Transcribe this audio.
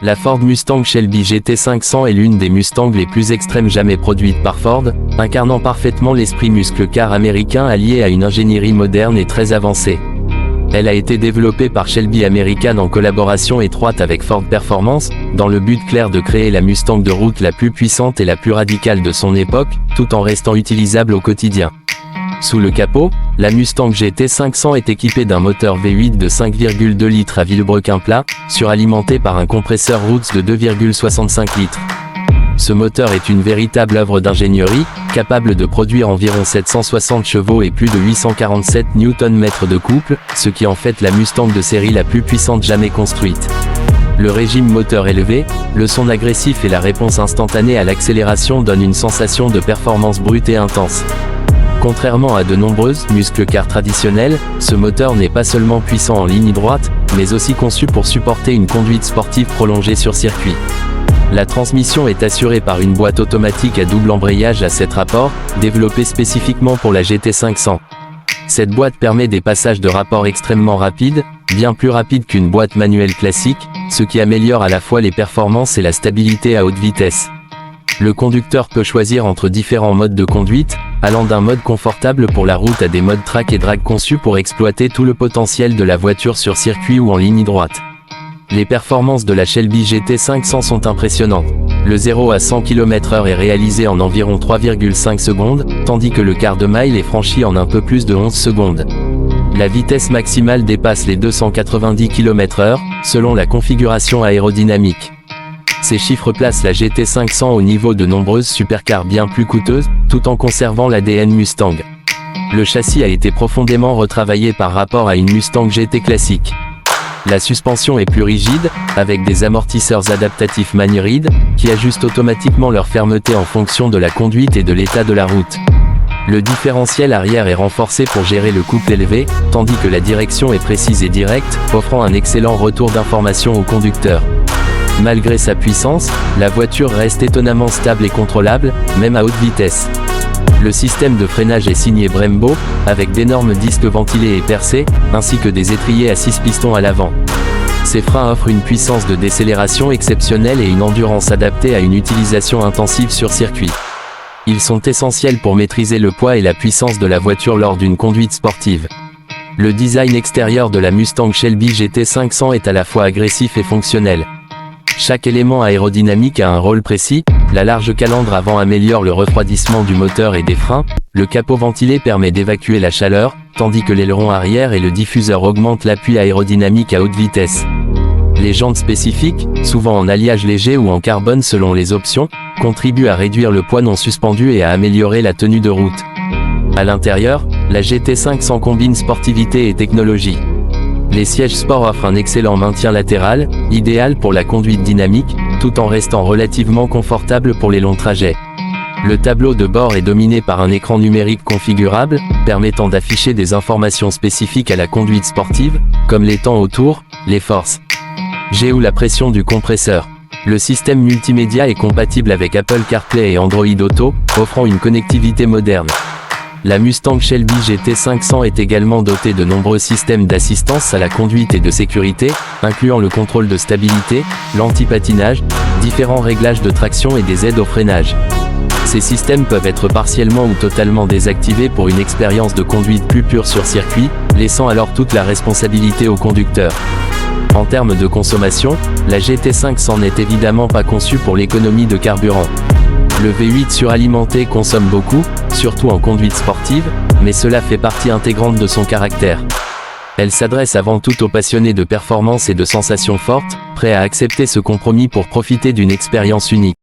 La Ford Mustang Shelby GT500 est l'une des Mustangs les plus extrêmes jamais produites par Ford, incarnant parfaitement l'esprit muscle-car américain allié à une ingénierie moderne et très avancée. Elle a été développée par Shelby American en collaboration étroite avec Ford Performance, dans le but clair de créer la Mustang de route la plus puissante et la plus radicale de son époque, tout en restant utilisable au quotidien. Sous le capot, la Mustang GT500 est équipée d'un moteur V8 de 5,2 litres à vilebrequin plat, suralimenté par un compresseur Roots de 2,65 litres. Ce moteur est une véritable œuvre d'ingénierie, capable de produire environ 760 chevaux et plus de 847 Nm de couple, ce qui en fait la Mustang de série la plus puissante jamais construite. Le régime moteur élevé, le son agressif et la réponse instantanée à l'accélération donnent une sensation de performance brute et intense. Contrairement à de nombreuses muscle-cars traditionnelles, ce moteur n'est pas seulement puissant en ligne droite, mais aussi conçu pour supporter une conduite sportive prolongée sur circuit. La transmission est assurée par une boîte automatique à double embrayage à 7 rapports, développée spécifiquement pour la GT500. Cette boîte permet des passages de rapport extrêmement rapides, bien plus rapides qu'une boîte manuelle classique, ce qui améliore à la fois les performances et la stabilité à haute vitesse. Le conducteur peut choisir entre différents modes de conduite, allant d'un mode confortable pour la route à des modes track et drag conçus pour exploiter tout le potentiel de la voiture sur circuit ou en ligne droite. Les performances de la Shelby GT500 sont impressionnantes. Le 0 à 100 km/h est réalisé en environ 3,5 secondes, tandis que le quart de mile est franchi en un peu plus de 11 secondes. La vitesse maximale dépasse les 290 km/h, selon la configuration aérodynamique. Ces chiffres placent la GT500 au niveau de nombreuses supercars bien plus coûteuses, tout en conservant l'ADN Mustang. Le châssis a été profondément retravaillé par rapport à une Mustang GT classique. La suspension est plus rigide, avec des amortisseurs adaptatifs Mann-Ryde, qui ajustent automatiquement leur fermeté en fonction de la conduite et de l'état de la route. Le différentiel arrière est renforcé pour gérer le couple élevé, tandis que la direction est précise et directe, offrant un excellent retour d'information au conducteur. Malgré sa puissance, la voiture reste étonnamment stable et contrôlable, même à haute vitesse. Le système de freinage est signé Brembo, avec d'énormes disques ventilés et percés, ainsi que des étriers à 6 pistons à l'avant. Ces freins offrent une puissance de décélération exceptionnelle et une endurance adaptée à une utilisation intensive sur circuit. Ils sont essentiels pour maîtriser le poids et la puissance de la voiture lors d'une conduite sportive. Le design extérieur de la Mustang Shelby GT500 est à la fois agressif et fonctionnel. Chaque élément aérodynamique a un rôle précis, la large calandre avant améliore le refroidissement du moteur et des freins, le capot ventilé permet d'évacuer la chaleur, tandis que l'aileron arrière et le diffuseur augmentent l'appui aérodynamique à haute vitesse. Les jantes spécifiques, souvent en alliage léger ou en carbone selon les options, contribuent à réduire le poids non suspendu et à améliorer la tenue de route. À l'intérieur, la GT500 combine sportivité et technologie. Les sièges sport offrent un excellent maintien latéral, idéal pour la conduite dynamique, tout en restant relativement confortable pour les longs trajets. Le tableau de bord est dominé par un écran numérique configurable, permettant d'afficher des informations spécifiques à la conduite sportive, comme les temps autour, les forces G ou la pression du compresseur. Le système multimédia est compatible avec Apple CarPlay et Android Auto, offrant une connectivité moderne. La Mustang Shelby GT500 est également dotée de nombreux systèmes d'assistance à la conduite et de sécurité, incluant le contrôle de stabilité, l'anti-patinage, différents réglages de traction et des aides au freinage. Ces systèmes peuvent être partiellement ou totalement désactivés pour une expérience de conduite plus pure sur circuit, laissant alors toute la responsabilité au conducteur. En termes de consommation, la GT500 n'est évidemment pas conçue pour l'économie de carburant. Le V8 suralimenté consomme beaucoup, surtout en conduite sportive, mais cela fait partie intégrante de son caractère. Elle s'adresse avant tout aux passionnés de performance et de sensations fortes, prêts à accepter ce compromis pour profiter d'une expérience unique.